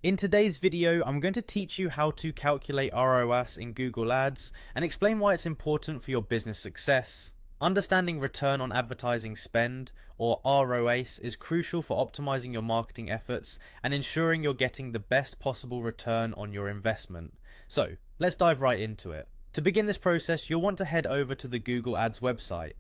In today's video, I'm going to teach you how to calculate ROAS in Google Ads and explain why it's important for your business success. Understanding return on advertising spend, or ROAS, is crucial for optimizing your marketing efforts and ensuring you're getting the best possible return on your investment. So, let's dive right into it. To begin this process, you'll want to head over to the Google Ads website.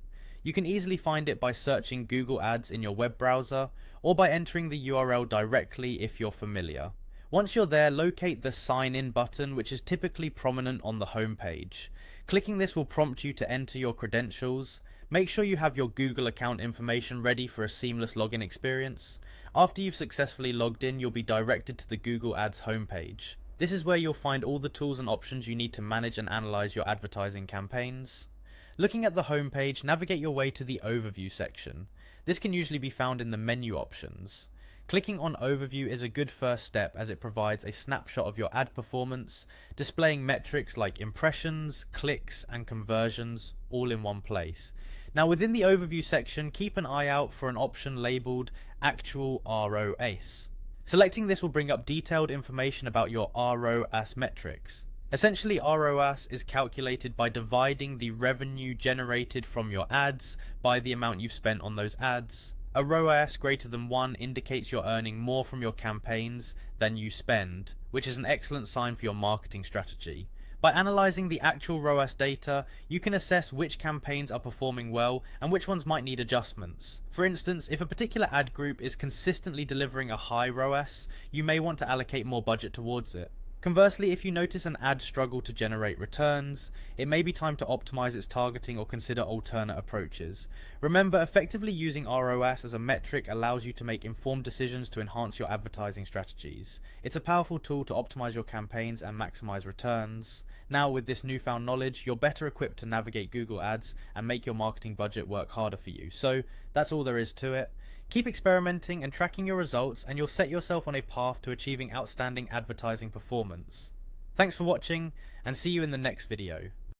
You can easily find it by searching Google Ads in your web browser or by entering the URL directly if you're familiar. Once you're there, locate the Sign In button, which is typically prominent on the home page. Clicking this will prompt you to enter your credentials. Make sure you have your Google account information ready for a seamless login experience. After you've successfully logged in, you'll be directed to the Google Ads homepage. This is where you'll find all the tools and options you need to manage and analyze your advertising campaigns. Looking at the homepage, navigate your way to the Overview section. This can usually be found in the menu options. Clicking on Overview is a good first step as it provides a snapshot of your ad performance, displaying metrics like impressions, clicks, and conversions all in one place. Now within the Overview section, keep an eye out for an option labeled Actual ROAS. Selecting this will bring up detailed information about your ROAS metrics. Essentially, ROAS is calculated by dividing the revenue generated from your ads by the amount you've spent on those ads. A ROAS greater than 1 indicates you're earning more from your campaigns than you spend, which is an excellent sign for your marketing strategy. By analysing the actual ROAS data, you can assess which campaigns are performing well and which ones might need adjustments. For instance, if a particular ad group is consistently delivering a high ROAS, you may want to allocate more budget towards it. Conversely, if you notice an ad struggle to generate returns, it may be time to optimize its targeting or consider alternate approaches. Remember, effectively using ROAS as a metric allows you to make informed decisions to enhance your advertising strategies. It's a powerful tool to optimize your campaigns and maximize returns. Now, with this newfound knowledge, you're better equipped to navigate Google Ads and make your marketing budget work harder for you. So, that's all there is to it. Keep experimenting and tracking your results, and you'll set yourself on a path to achieving outstanding advertising performance. Thanks for watching, and see you in the next video.